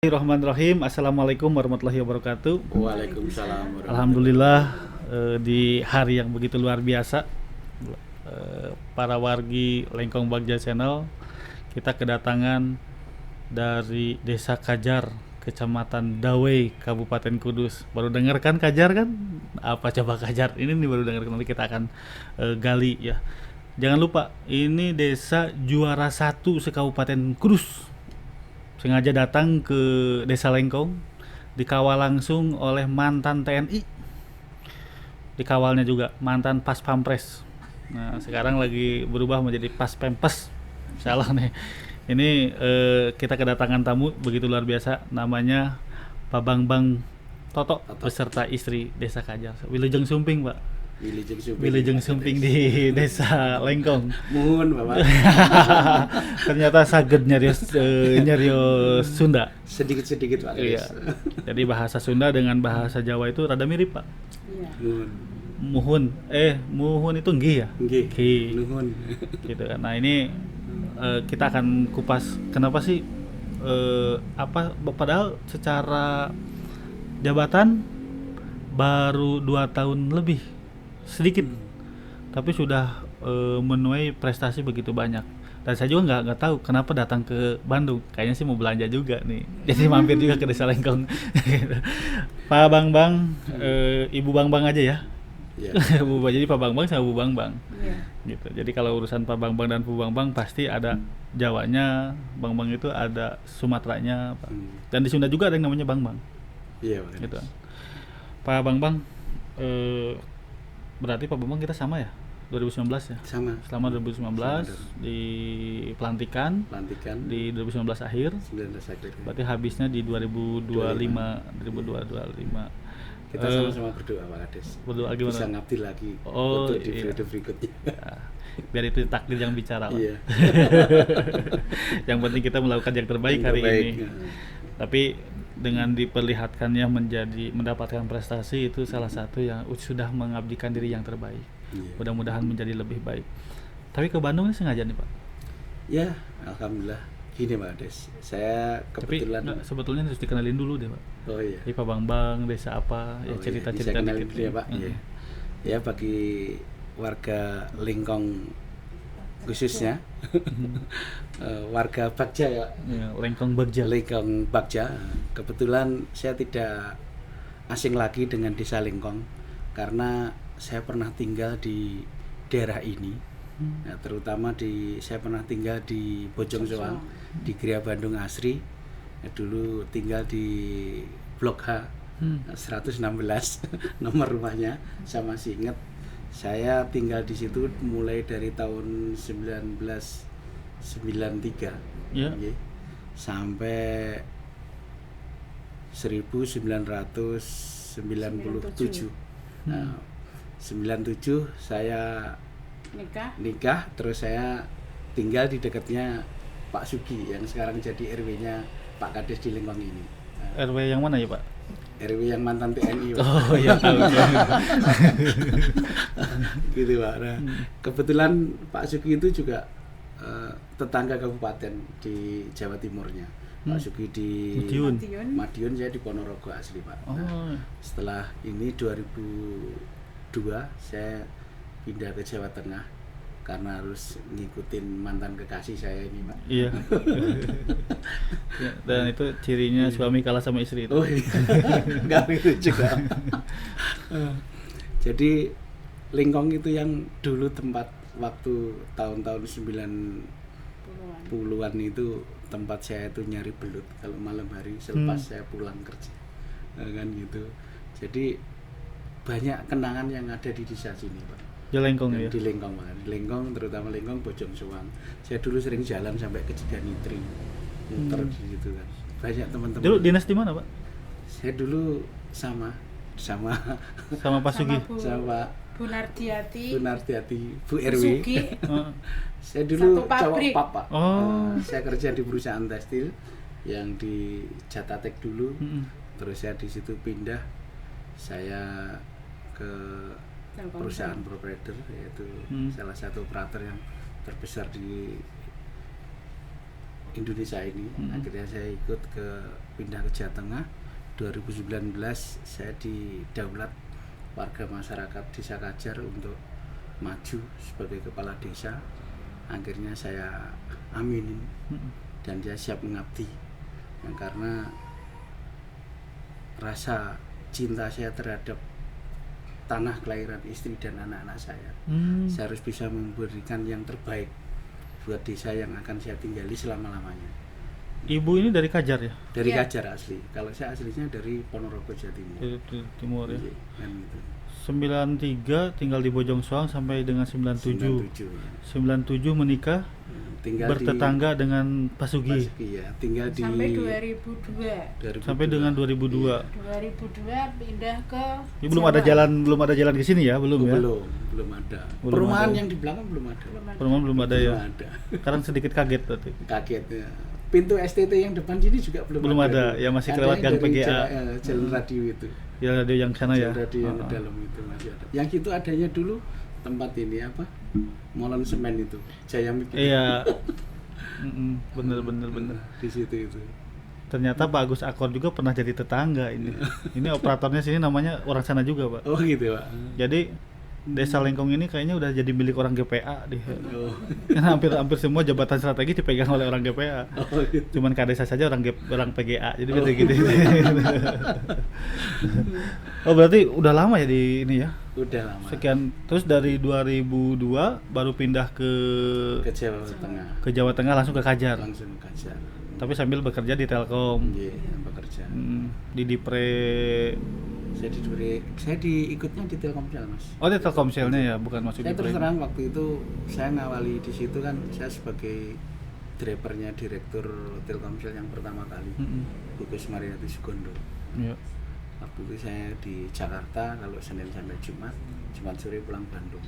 Bismillahirrahmanirrahim. Assalamualaikum warahmatullahi wabarakatuh. Waalaikumsalam. Alhamdulillah di hari yang begitu luar biasa, para wargi Lengkong Bagja Channel, kita kedatangan dari Desa Kajar, Kecamatan Dawei, Kabupaten Kudus. Baru dengar kan Kajar kan? Apa coba Kajar? Ini nih baru dengar, nanti kita akan gali ya. Jangan lupa, ini desa juara 1 se-Kabupaten Kudus. Sengaja datang ke Desa Lengkong, dikawal langsung oleh mantan TNI, dikawalnya juga mantan Pas Pampres. Nah sekarang lagi berubah menjadi Pas Pempes, salah nih. Ini kita kedatangan tamu begitu luar biasa, namanya Pak Bangbang Toto beserta istri Desa Kajar, Wilujeng Sumping Pak. Wilujeng Sumping di Desa Lengkong. Mohon Bapak. Ternyata saged nyarios Sunda. Sedikit-sedikit Pak. Iya. Jadi bahasa Sunda dengan bahasa Jawa itu rada mirip Pak. Iya. Muhun itu nggih ya? Nggih. Nuhun. Gitu kan. Nah, ini kita akan kupas kenapa sih padahal secara jabatan baru 2 tahun lebih sedikit, tapi sudah menuai prestasi begitu banyak. Dan saya juga nggak tahu kenapa datang ke Bandung. Kayaknya sih mau belanja juga nih, jadi mampir juga ke Desa Lengkong. Pak Bangbang, Ibu Bangbang aja ya. Iya. Jadi Pak Bangbang sama Bu Bangbang. Iya. Gitu. Jadi kalau urusan Pak Bangbang dan Bu Bangbang pasti ada Jawanya, Bangbang itu ada Sumateranya, Pak. Dan di Sunda juga ada yang namanya Bangbang. Iya Pak. Gitu. Pak Bangbang, berarti Pak Bambang kita sama ya? 2019 ya? Sama. Selama 2019 di pelantikan di 2019 akhir. 19 akhir. Berarti habisnya di 2025. Kita sama-sama berdoa Pak Kades. Berdoa gimana? Bisa ngabdi lagi Oh, untuk di iya. periode berikutnya. Ya, biar itu takdir yang bicara Pak. Iya. Yang penting kita melakukan yang terbaik hari ini. Tapi dengan diperlihatkannya mendapatkan prestasi itu salah satu yang sudah mengabdikan diri yang terbaik. Iya. Mudah-mudahan menjadi lebih baik. Tapi ke Bandung ini sengaja nih Pak. Ya, alhamdulillah. Gini Pak Kades, saya kebetulan. Tapi sebetulnya harus dikenalin dulu deh Pak. Oh iya. Jadi Pak Bangbang, desa apa, ya cerita-cerita Bisa kenalin dikit dulu ya Pak. Iya. Ya bagi warga Lengkong khususnya warga Bagja ya, Lengkong Bagja. Lengkong Bagja. Kebetulan saya tidak asing lagi dengan Desa Lengkong karena saya pernah tinggal di daerah ini. Nah, terutama saya pernah tinggal di Bojong Soang, di Gria Bandung Asri. Dulu tinggal di Blok H 116 nomor rumahnya, saya masih ingat. Saya tinggal di situ mulai dari tahun 1993 Ya. sampai 1997. Nah, 97 saya nikah, terus saya tinggal di dekatnya Pak Sugi yang sekarang jadi RW-nya Pak Kades di Lengkong ini. RW yang mana ya Pak? RW yang mantan TNI Pak. Oh iya tahu. Gitu Pak. Nah, kebetulan Pak Sugi itu juga tetangga kabupaten di Jawa Timurnya. Pak Sugi di Madiun, saya di Ponorogo asli Pak. Nah, setelah ini 2002 saya pindah ke Jawa Tengah karena harus ngikutin mantan kekasih saya ini Pak. Iya. Ya, dan itu cirinya suami kalah sama istri itu. Oh iya. Enggak gitu juga. Jadi Lengkong itu yang dulu tempat waktu tahun-tahun 90-an itu tempat saya itu nyari belut kalau malam hari selepas saya pulang kerja. Kan gitu. Jadi banyak kenangan yang ada di desa sini Pak. Di Lengkong ya? Di Lengkong Pak. Di Lengkong, terutama Lengkong Bojong Soang. Saya dulu sering jalan sampai ke Ciganitri. Muter di situ kan. Banyak teman-teman. Dulu dinas di mana Pak? Saya dulu sama Pak Sugi. Sama Bu Nardiati, Bu RW. Sugi. Saya dulu Satu cowok pabrik. papa. Oh. Saya kerja di perusahaan tekstil yang di Jatatek dulu. Terus saya di situ pindah. Saya ke perusahaan provider, yaitu salah satu operator yang terbesar di Indonesia ini. Akhirnya saya ikut ke pindah ke Jawa Tengah. 2019 saya didaulat warga masyarakat Desa Kajar untuk maju sebagai kepala desa. Akhirnya saya aminin dan dia siap mengabdi. Ya, karena rasa cinta saya terhadap tanah kelahiran istri dan anak-anak saya. Saya harus bisa memberikan yang terbaik buat desa yang akan saya tinggali selama-lamanya. Ibu ini dari Kajar ya? Dari Iya. Kajar asli. Kalau saya aslinya dari Ponorogo, Jawa Timur. Dari timur ya. Iya, kan gitu. 93 tinggal di Bojong Soang sampai dengan 97. 97 ya. 97 menikah, Tinggal bertetangga dengan Pasugi. ya, tinggal di Sampai 2002. 2002. Sampai dengan 2002. 2002 pindah ke Ini belum ada Jawa. belum ada jalan ke sini ya, belum ya? belum ada. Belum Perumahan ada. yang di belakang belum ada. Perumahan belum ada ya. Belum ada. Sekarang sedikit kaget berarti. Kaget ya. Pintu STT yang depan sini juga belum ada. Ya, masih kelewat yang gang dari PGA. Jalan radio itu. Ya ada yang sana ya. Jalan radio yang ke dalam itu masih ada. Yang itu adanya dulu tempat ini apa? Molen semen itu. Jaya Mik itu. Iya. Bener. Di situ itu. Ternyata Pak Agus Akor juga pernah jadi tetangga ini. Ini operatornya sini namanya orang sana juga, Pak. Oh gitu, Pak. Jadi Desa Lengkong ini kayaknya udah jadi milik orang GPA deh. Oh. Karena hampir semua jabatan strategi dipegang oleh orang GPA. Oh gitu. Cuman Kadesa saja orang PGA. Jadi gitu. Oh, berarti udah lama ya di ini ya. Udah lama. Sekian terus dari 2002 baru pindah ke Jawa Tengah langsung ke Kajar. langsung Kajar. Tapi sambil bekerja di Telkom. Iya, bekerja. Di Dipre. Saya diikutnya di Telkomsel, Mas. Oh, di Telkomselnya ya, bukan masuk Saya Dipre. terus terang waktu itu saya ngawali di situ kan, saya sebagai drivernya direktur Telkomsel yang pertama kali. Gugus Mariati Sugondo. Iya. Waktu itu saya di Jakarta kalau Senin sampai Jumat sore pulang Bandung.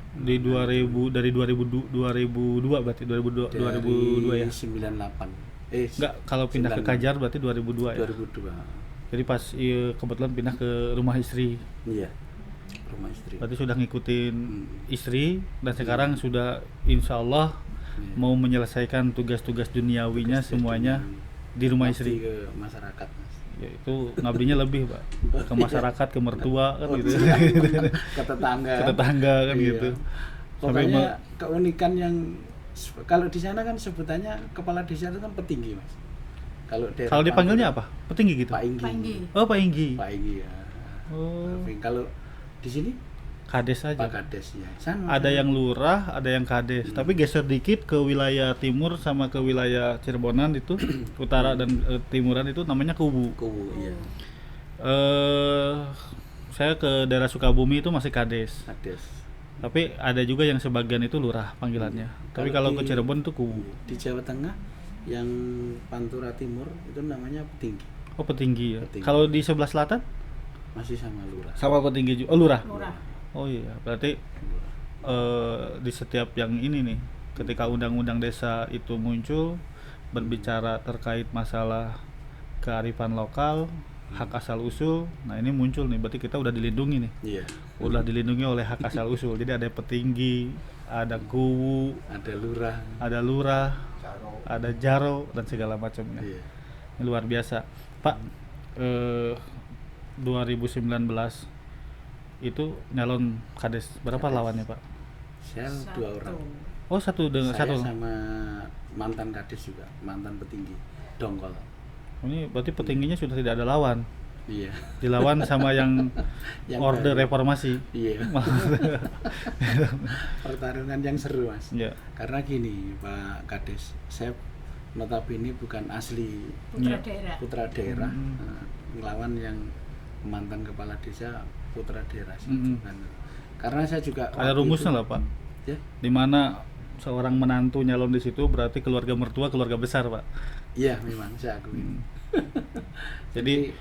Di 2000 dari 2002 berarti 2002 ya. 98. Enggak, kalau pindah ke 96. Kajar berarti 2002 ya. 2002. Jadi pas kebetulan pindah ke rumah istri. Iya. Rumah istri. Berarti sudah ngikutin istri dan sekarang sudah insya Allah Iya. mau menyelesaikan tugas-tugas duniawinya semuanya di rumah Ngabdi istri. ke masyarakat, Mas. Ya, itu ngabdinya lebih, Pak. Ke masyarakat, ke mertua kan gitu. Ke tetangga. Ke tetangga kan Iya. gitu. Sampai Pokoknya keunikan yang kalau di sana kan sebutannya kepala desa itu kan petinggi, Mas. Kalau dipanggilnya apa? Petinggi gitu. Pak Inggi. Pak Inggi. Oh, Pak Inggi. Pak Inggi ya. Oh, Tapi kalau di sini Kades aja. Pak Kades ya. Sama. Ada yang lurah, ada yang kades. Tapi geser dikit ke wilayah timur sama ke wilayah Cirebonan itu, utara dan timuran itu namanya Kubu. Kubu, iya. Saya ke daerah Sukabumi itu masih kades. Kades. Tapi ada juga yang sebagian itu lurah panggilannya. Tapi kalau ke Cirebon itu Kubu. Di Jawa Tengah yang Pantura Timur itu namanya petinggi. Oh, petinggi ya. Petinggi. Kalau di sebelah selatan Masih sama lurah. sama petinggi juga. Oh, lurah. Murah. Oh iya, berarti di setiap yang ini nih, ketika undang-undang desa itu muncul berbicara terkait masalah kearifan lokal, hak asal usul. Nah, ini muncul nih, berarti kita udah dilindungi nih. Iya. Udah dilindungi oleh hak asal usul. Jadi ada petinggi, ada kuwu, Ada lurah. ada lurah, ada jaro dan segala macamnya. Iya. Ini luar biasa. Pak, 2019 itu nyalon kades berapa Kades. lawannya, Pak? Saya 2 orang. Oh, satu dengan Saya satu. sama mantan kades juga, mantan petinggi Dongkol. Ini berarti petingginya sudah tidak ada lawan. Iya. Dilawan sama yang Yang Orde baru. Reformasi. Iya. Pertarungan yang seru, Mas. Ya. Karena gini, Pak Kades, saya notabene bukan asli Putra Iya. daerah. putra daerah, Hmm. ngelawan yang mantan kepala desa putra daerah sih, Hmm. bukan. Karena saya juga Ada waktu rumusnya itu- lah, Pak. Ya, Di mana seorang menantu nyalon di situ berarti keluarga mertua keluarga besar, Pak. iya memang saya akui. Hmm. Jadi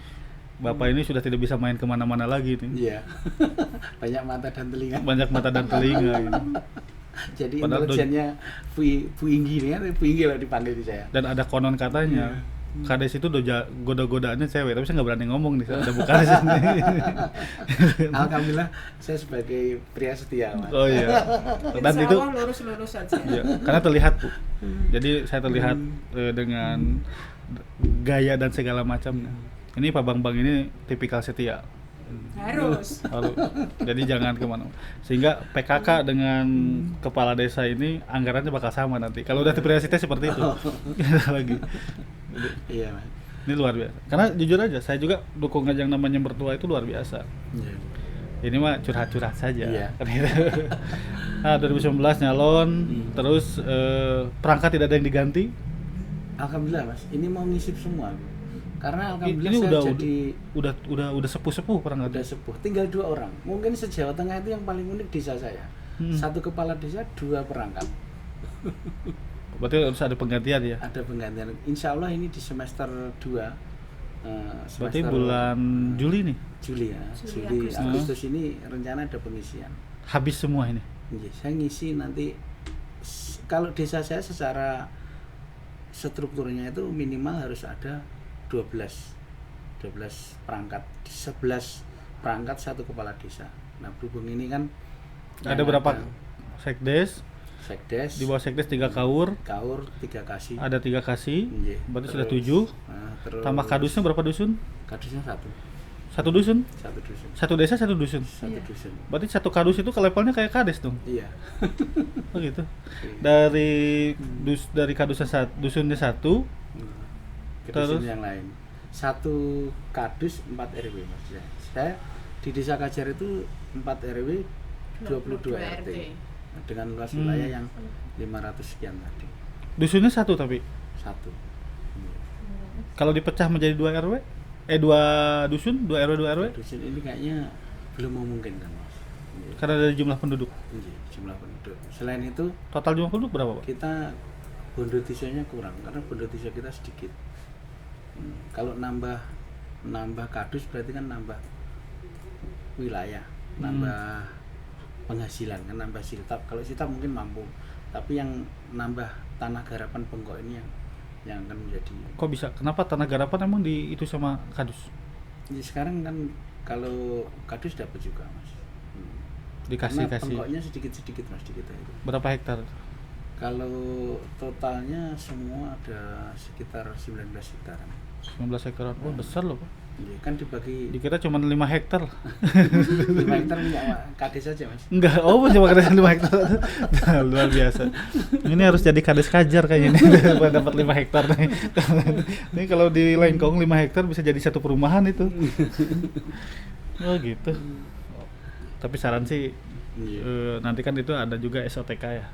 Bapak ini sudah tidak bisa main kemana-mana lagi nih. Iya. Banyak mata dan telinga. Banyak mata dan telinga gitu. Jadi Padahal intelijennya Bu Inggi ini kan, Bu Inggi lah dipanggil di saya. Dan ada konon katanya Iya. Kades itu goda-godaannya cewek, tapi saya nggak berani ngomong nih, saya ada buka di sini. Alhamdulillah saya sebagai pria setia, Mas. Oh iya. Dan Insya itu Allah lurus-lurus saja. iya, karena terlihat, Bu. Jadi saya terlihat dengan gaya dan segala macamnya. Ini Pak Bambang ini tipikal setia. Harus. Lalu, jadi jangan kemana. Sehingga PKK dengan kepala desa ini anggarannya bakal sama nanti. Kalau udah prioritasnya seperti itu. Lagi. Iya, Mas. Ini luar biasa. Karena jujur aja, saya juga dukung yang namanya mertua itu luar biasa. Iya. Ini mah curhat-curhat saja. Iya. Nah, 2019 nyalon, terus perangkat tidak ada yang diganti. Alhamdulillah, Mas. Ini mau ngisip semua. Karena alhamdulillah Ini saya udah sepuh-sepuh perangkat. udah sepuh. Tinggal 2 orang. Mungkin se-Jawa Tengah itu yang paling unik desa saya. 1 kepala desa, 2 perangkat. Berarti harus ada penggantian ya. Ada penggantian. Insya Allah ini di semester 2. Berarti bulan Juli nih. Juli ya. Juli, Juli, Agustus ini rencana ada pengisian. Habis semua ini. Iya, saya ngisi nanti kalau desa saya secara strukturnya itu minimal harus ada 12 perangkat, 11 perangkat 1 kepala desa. Nah, berhubung ini kan Ada berapa sekdes? sekdes, Di bawah sekdes 3 kaur, 3 kasih. ada 3 kasih. Iya, Berarti sudah terus, 7. nah, terus Tambah kadusnya berapa dusun? kadusnya 1 dusun? dusun. Satu desa 1 dusun. 1 Iya. dusun. Berarti 1 kadus itu ke levelnya kayak kades dong. Iya. Oh gitu. Iya. Dari kadusnya dusunnya 1, Ke Terus? dusun yang lain. 1 kadus 4 RW Mas. Saya di Desa Kajar itu 4 RW 22 RT. Dengan luas wilayah yang 500 sekian tadi. dusunnya 1 tapi 1. kalau dipecah menjadi 2 RW, 2 dusun, 2 RW, 2 RW, Dusun ini kayaknya belum memungkinkan Mas. Iya. karena dari jumlah penduduk. Iya, jumlah penduduk. Selain itu Total jumlah penduduk berapa, Pak? kita bondo desanya kurang karena bondo desa kita sedikit. Kalau nambah kadus berarti kan nambah wilayah, nambah penghasilan kan, nambah siltap. Kalau siltap mungkin mampu, tapi yang nambah tanah garapan Bengkok ini yang akan menjadi. Kok bisa? Kenapa tanah garapan emang di itu sama kadus? Jadi sekarang kan kalau kadus dapat juga Mas. Karena Dikasih. Bengkoknya sedikit Mas di kita itu. Berapa hektar? Kalau totalnya semua ada sekitar 19 hektaran. 19 hektaran. Oh, besar loh, Pak. Iya, kan dibagi Dikira cuma 5 hektar. 5 hektar punya kades saja Mas. Enggak, cuma kades 5 hektar. Nah, luar biasa. Ini harus jadi kades Kajar kayaknya ini dapat 5 hektar nih. Ini kalau di Lengkong 5 hektar bisa jadi satu perumahan itu. Oh gitu. Tapi saran sih Iya. nanti kan itu ada juga SOTK ya.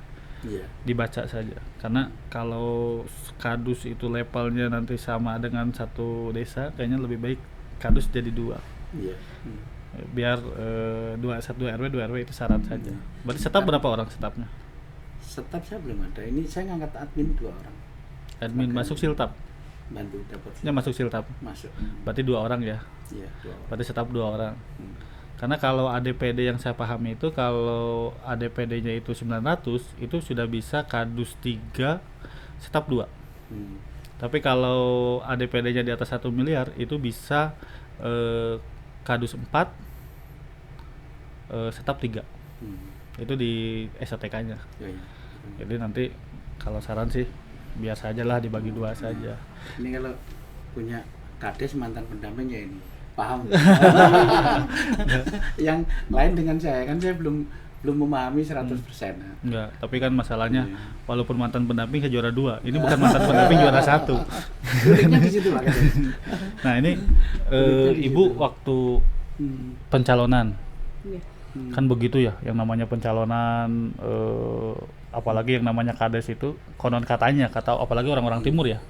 Iya. Dibaca saja. Karena kalau kadus itu levelnya nanti sama dengan satu desa, kayaknya lebih baik kadus jadi 2. Iya. Biar 2 RW 2 RW itu saran saja. Berarti staf berapa orang stafnya? Staf saya belum ada. Ini saya ngangkat admin 2 orang. Admin Makanya. masuk siltap. Bantu dapat. Ya masuk siltap. Masuk. Berarti 2 orang ya. Iya, 2 orang. Berarti staf 2 orang. Hmm. Karena kalau ADPD yang saya pahami itu kalau ADPD-nya itu 900 itu sudah bisa kadus 3 staf 2. Hmm. Tapi kalau ADPD-nya di atas 1 miliar itu bisa kadus 4 staf 3. Itu di SOTK-nya. Ya, ya. Jadi nanti kalau saran sih biar sajalah dibagi 2 saja. Ini kalau punya kades mantan pendamping ya ini paham. Yang lain dengan saya kan saya belum memahami 100%. Enggak, tapi kan masalahnya Iya. walaupun mantan pendamping saya juara 2. Ini bukan mantan pendamping juara 1. Uniknya di situ Pak. Nah, ini Ibu waktu pencalonan Iya. kan begitu ya, yang namanya pencalonan apalagi yang namanya kades itu konon katanya apalagi orang-orang timur ya,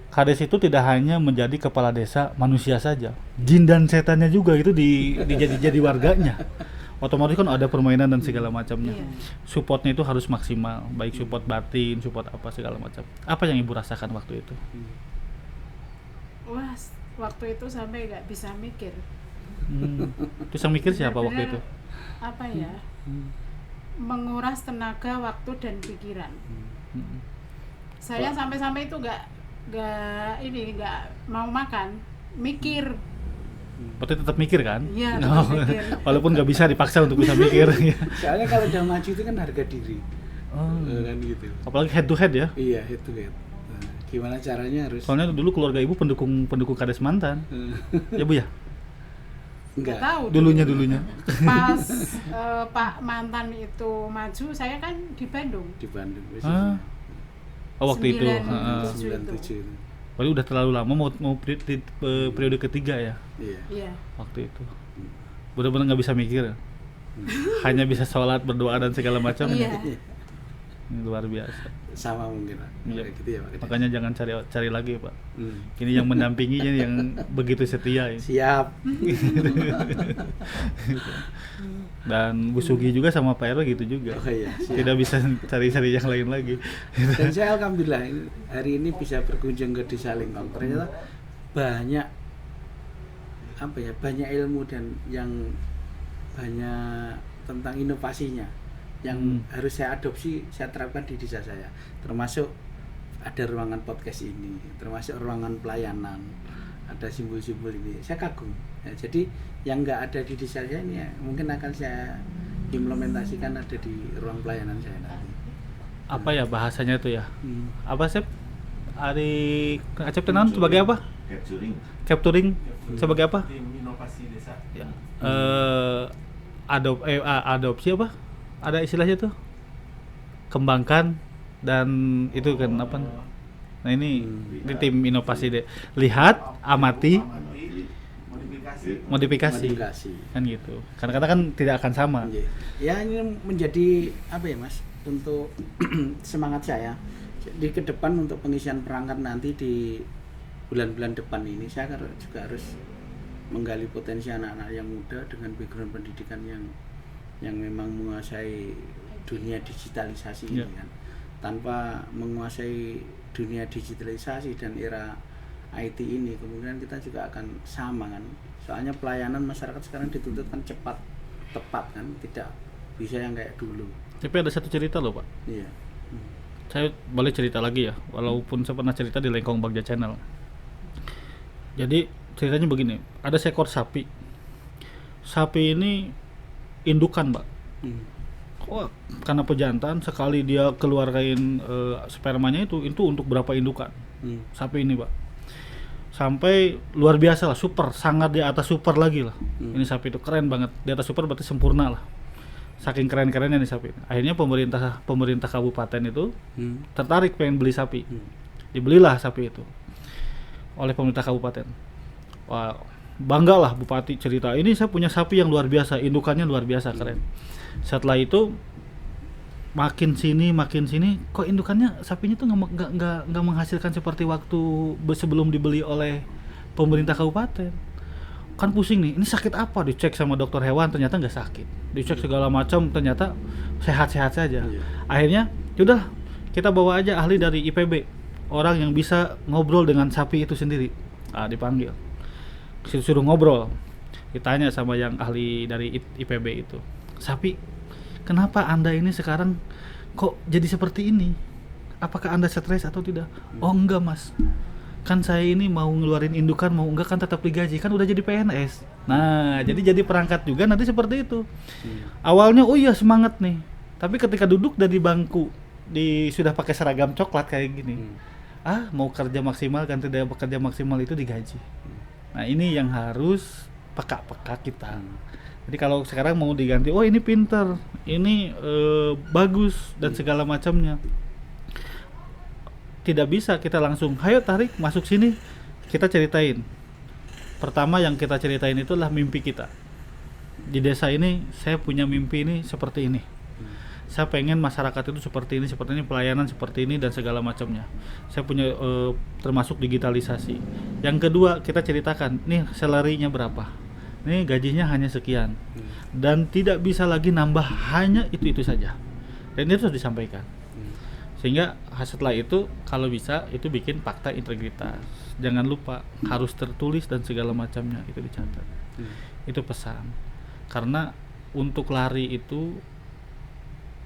kades itu tidak hanya menjadi kepala desa manusia saja, jin dan setannya juga itu jadi warganya. Otomatis kan ada permainan dan segala macamnya. Iya. Supportnya itu harus maksimal, baik support batin, support apa segala macam. Apa yang Ibu rasakan waktu itu? Wah, waktu itu sampai nggak bisa mikir. Terus yang mikir siapa waktu itu? Benar-benar, apa ya? Menguras tenaga, waktu dan pikiran. Saya sampai-sampai itu nggak mau makan, mikir. Berarti tetap mikir kan? Iya, tetap mikir. Walaupun nggak bisa dipaksa untuk bisa mikir. Soalnya kalau udah maju itu kan harga diri. Oh. Kan gitu. Apalagi head to head ya? Iya, itu kan. Nah, Gimana caranya harus? Soalnya dulu keluarga ibu pendukung Kades mantan. Ya Bu ya? Enggak. Tahu Dulunya. pas Pak mantan itu maju, saya kan di Bandung. Di Bandung. Ah. Oh waktu itu. 97 itu. Padahal udah terlalu lama mau periode ketiga ya Iya. Iya. waktu itu. Benar-benar nggak bisa mikir. Hanya bisa sholat, berdoa dan segala macam. Iya. Ini luar biasa. Sama mungkin Pak. Iya. Kayak gitu ya Pak. Makanya jangan cari lagi Pak. Hmm. Ini yang mendampinginya yang begitu setia ya. Siap. Dan Bu Sugi juga sama Pak RW gitu juga. Oh iya, siap. Tidak bisa cari-cari yang lain lagi. Dan saya alhamdulillah hari ini bisa berkunjung ke Desa Lingkong. Ternyata banyak banyak ilmu dan yang banyak tentang inovasinya yang harus saya adopsi, saya terapkan di desa saya. Termasuk ada ruangan podcast ini, termasuk ruangan pelayanan, ada simbol-simbol ini. Saya kagum. Ya, jadi yang nggak ada di desa saya ini ya, mungkin akan saya implementasikan ada di ruang pelayanan saya nanti. Apa ya bahasanya itu ya? Hmm. Apa sih? Ari Acep tenan sebagai apa? Capturing sebagai apa? Tim inovasi desa. Ya. Adopsi apa? Ada istilahnya tuh. Kembangkan dan itu kan apa? Nah ini di tim inovasi deh. Lihat, amati, modifikasi. Kan gitu. Kadang-kadang kan tidak akan sama. Iya. Ya ini menjadi apa ya Mas, untuk semangat saya di ke depan untuk pengisian perangkat nanti di bulan-bulan depan ini. Saya juga harus menggali potensi anak-anak yang muda dengan background pendidikan yang memang menguasai dunia digitalisasi ini kan. Tanpa menguasai dunia digitalisasi dan era IT ini, kemungkinan kita juga akan sama kan. Soalnya pelayanan masyarakat sekarang dituntut kan cepat, tepat kan, tidak bisa yang kayak dulu. Tapi ada satu cerita loh Pak. Iya. Saya boleh cerita lagi ya, walaupun saya pernah cerita di Lengkong Bagja Channel. Jadi ceritanya begini, ada seekor sapi. Sapi ini indukan Pak. Wah, karena pejantan sekali dia keluarin spermanya itu untuk berapa indukan sapi ini Pak. Sampai luar biasa lah, super, sangat di atas super lagi lah. Ini sapi itu keren banget, di atas super berarti sempurna lah. Saking keren-kerennya nih sapi. Akhirnya pemerintah kabupaten itu tertarik pengen beli sapi. Dibelilah sapi itu oleh pemerintah kabupaten. Wah, bangga lah bupati cerita, ini saya punya sapi yang luar biasa, indukannya luar biasa keren. Setelah itu makin sini kok indukannya sapinya tuh nggak menghasilkan seperti waktu sebelum dibeli oleh pemerintah kabupaten. Kan pusing nih, ini sakit apa? Dicek sama dokter hewan, ternyata nggak sakit. Dicek segala macam, ternyata sehat-sehat saja. Akhirnya yaudah kita bawa aja ahli dari IPB, orang yang bisa ngobrol dengan sapi itu sendiri. Dipanggil, suruh ngobrol, ditanya sama yang ahli dari IPB itu, sapi, kenapa anda ini sekarang kok jadi seperti ini? Apakah anda stres atau tidak? Oh enggak mas, kan saya ini mau ngeluarin indukan, mau enggak kan tetap digaji, kan udah jadi PNS. Nah jadi perangkat juga nanti seperti itu. Awalnya oh iya semangat nih, tapi ketika duduk dari bangku sudah pakai seragam coklat kayak gini, mau kerja maksimal kan tidak bekerja maksimal itu digaji. Nah ini yang harus peka-peka kita. Jadi kalau sekarang mau diganti, oh ini pinter, ini bagus dan segala macamnya, tidak bisa kita langsung, ayo tarik masuk sini, kita ceritain. Pertama yang kita ceritain itulah mimpi kita. Di desa ini saya punya mimpi ini seperti ini. Saya pengen masyarakat itu seperti ini, pelayanan seperti ini dan segala macamnya. Saya punya termasuk digitalisasi. Yang kedua kita ceritakan, nih salary-nya berapa, nih gajinya hanya sekian, dan tidak bisa lagi nambah, hanya itu saja. Dan itu harus disampaikan. Sehingga setelah itu kalau bisa itu bikin fakta integritas. Jangan lupa harus tertulis dan segala macamnya itu dicatat. Itu pesan. Karena untuk lari itu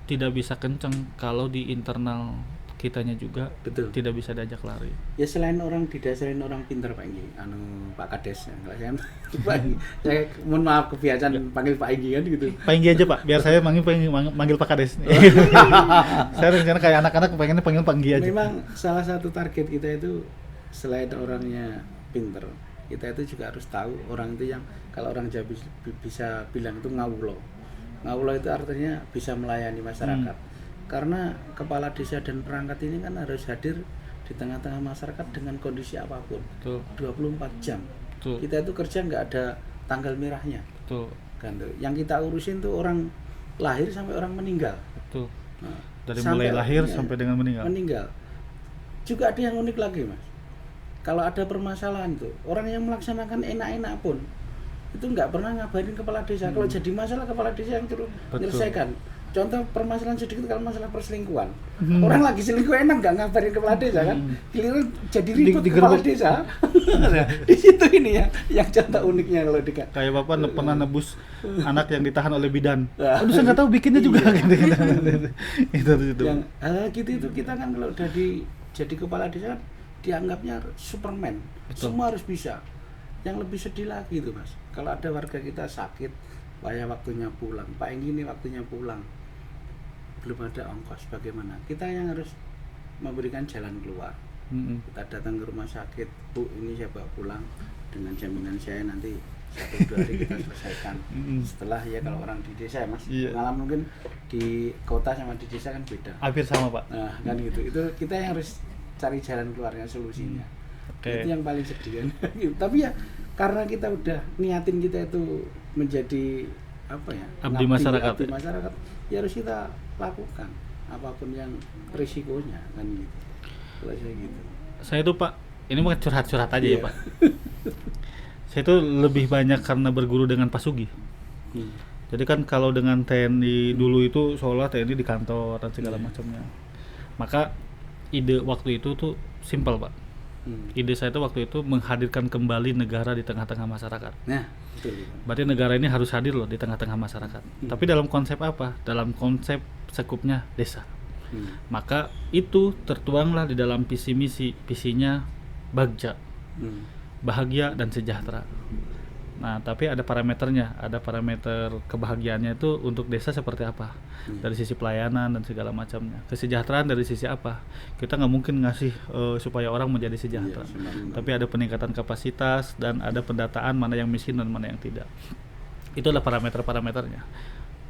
tidak bisa kenceng kalau di internal kitanya juga Betul. tidak bisa diajak lari. Ya selain orang didasarin orang pinter Pak Inggi, Pak Kades, kalau saya Pak Inggi, saya mohon maaf kebiasaan panggil Pak Inggi kan gitu. Pak Inggi aja Pak, biar saya manggil Pak Kades. Saya rencana kayak anak-anak pengennya panggil Pak Inggi aja. Memang salah satu target kita itu selain orangnya pinter, kita itu juga harus tahu orang itu yang kalau orang Jawa bisa bilang itu ngawulo. Ngawulo itu artinya bisa melayani masyarakat. Karena kepala desa dan perangkat ini kan harus hadir di tengah-tengah masyarakat dengan kondisi apapun. Betul. 24 jam. Betul. Kita itu kerja nggak ada tanggal merahnya. Betul. Kan tuh. Yang kita urusin tuh orang lahir sampai orang meninggal. Betul. Nah, Dari mulai lahir ya, sampai dengan meninggal. Juga ada yang unik lagi, Mas. Kalau ada permasalahan tuh, orang yang melaksanakan enak-enak pun itu nggak pernah ngabarin kepala desa. Kalau jadi masalah kepala desa yang turun menyelesaikan. Contoh permasalahan sedikit kalau masalah perselingkuhan. Orang lagi selingkuh enak nggak ngabarin kepala desa kan? Giliran jadi ribut kepala desa. Di situ ini yang contoh uniknya kalau dekat. Kayak Bapak pernah nebus anak yang ditahan oleh bidan. Aduh saya nggak tahu bikinnya juga gitu. Itu. Yang gitu itu kita kan kalau jadi kepala desa kan dianggapnya Superman. Betul. Semua harus bisa. Yang lebih sedih lagi itu Mas. Kalau ada warga kita sakit, waktunya pulang. Pak Enggi ini waktunya pulang. Belum ada ongkos, bagaimana? Kita yang harus memberikan jalan keluar. Kita datang ke rumah sakit, Bu, ini saya bawa pulang dengan jaminan saya nanti 1-2 hari kita selesaikan. Setelah ya kalau orang di desa ya Mas, pengalaman mungkin di kota sama di desa kan beda. Hampir sama Pak. Nah kan gitu, itu kita yang harus cari jalan keluarnya, solusinya. Itu yang paling sedih kan. Tapi ya karena kita udah niatin kita itu menjadi apa ya? Abdi masyarakat. Abdi masyarakat, ya harus kita lakukan apapun yang risikonya kan gitu. Kalau saya gitu. Saya itu Pak, ini bukan curhat-curhat aja ya Pak. Saya itu lebih banyak karena berguru dengan Pak Sugi. Jadi kan kalau dengan TNI dulu itu seolah TNI di kantor dan segala macamnya. Maka ide waktu itu tuh simpel Pak. Ide saya itu waktu itu menghadirkan kembali negara di tengah-tengah masyarakat. Nah, betul. Berarti negara ini harus hadir loh di tengah-tengah masyarakat. Tapi dalam konsep apa? Dalam konsep sekupnya desa. Maka itu tertuanglah di dalam visi misi, visinya Bagja, bahagia dan sejahtera. Nah, tapi ada parameternya, ada parameter kebahagiaannya itu untuk desa seperti apa, dari sisi pelayanan dan segala macamnya. Kesejahteraan dari sisi apa? Kita nggak mungkin ngasih supaya orang menjadi sejahtera, tapi ada peningkatan kapasitas dan ada pendataan mana yang miskin dan mana yang tidak. Itu adalah parameter-parameternya.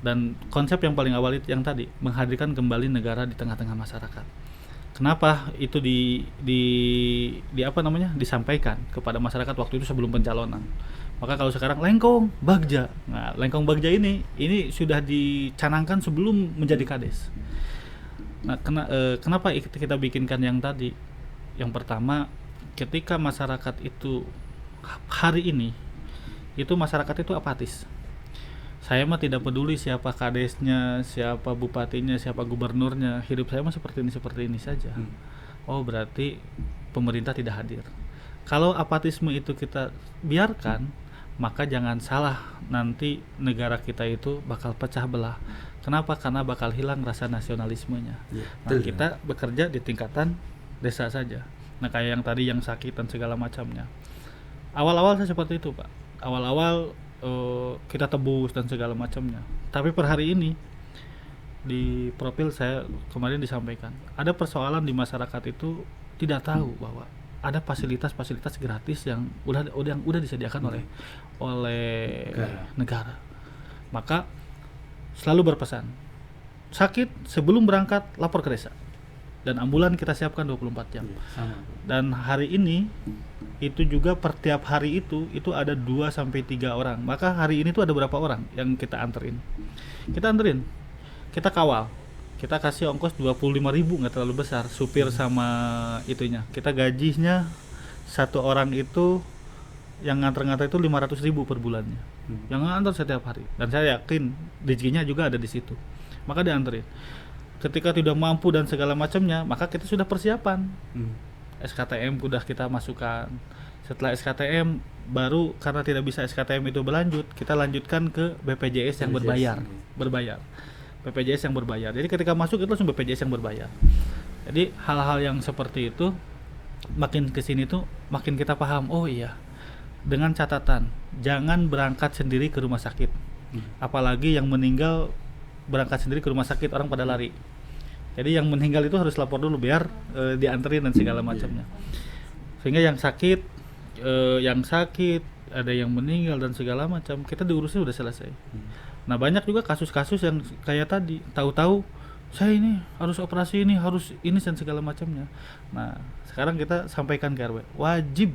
Dan konsep yang paling awal itu yang tadi menghadirkan kembali negara di tengah-tengah masyarakat. Kenapa itu disampaikan kepada masyarakat waktu itu sebelum pencalonan? Maka kalau sekarang Lengkong Bagja, nah Lengkong Bagja ini sudah dicanangkan sebelum menjadi kades. Nah, kenapa kita bikinkan yang tadi? Yang pertama, ketika masyarakat itu hari ini itu masyarakat itu apatis. Saya mah tidak peduli siapa kadesnya, siapa bupatinya, siapa gubernurnya. Hidup saya mah seperti ini saja. Oh, berarti pemerintah tidak hadir. Kalau apatisme itu kita biarkan, maka jangan salah, nanti negara kita itu bakal pecah belah. Kenapa? Karena bakal hilang rasa nasionalismenya. Nah, kita bekerja di tingkatan desa saja. Nah, kayak yang tadi yang sakit dan segala macamnya. Awal-awal saya seperti itu, Pak. Awal-awal kita tebus dan segala macamnya. Tapi per hari ini di profil saya kemarin disampaikan, ada persoalan di masyarakat itu tidak tahu bahwa ada fasilitas-fasilitas gratis yang udah disediakan oleh negara. Maka selalu berpesan, sakit sebelum berangkat lapor ke desa. Dan ambulan kita siapkan 24 jam. Dan hari ini itu juga per tiap hari itu ada 2 sampai 3 orang. Maka hari ini tuh ada berapa orang yang kita anterin? Kita kawal. Kita kasih ongkos 25.000, nggak terlalu besar, supir sama itunya. Kita gajinya satu orang itu yang nganter-nganter itu 500.000 per bulannya. Yang nganter setiap hari. Dan saya yakin rezekinya juga ada di situ. Maka dianterin. Ketika tidak mampu dan segala macamnya, maka kita sudah persiapan. SKTM udah kita masukkan. Setelah SKTM baru, karena tidak bisa SKTM itu berlanjut, kita lanjutkan ke BPJS yang berbayar. BPJS yang berbayar. Jadi ketika masuk itu langsung BPJS yang berbayar. Jadi hal-hal yang seperti itu makin kesini tuh makin kita paham, oh iya, dengan catatan jangan berangkat sendiri ke rumah sakit, apalagi yang meninggal berangkat sendiri ke rumah sakit orang pada lari. Jadi yang meninggal itu harus lapor dulu biar dianterin dan segala macamnya, sehingga yang sakit ada yang meninggal dan segala macam kita diurusnya udah selesai. Nah banyak juga kasus-kasus yang kayak tadi, tahu-tahu saya ini harus operasi ini, harus ini dan segala macamnya. Nah sekarang kita sampaikan ke RW, wajib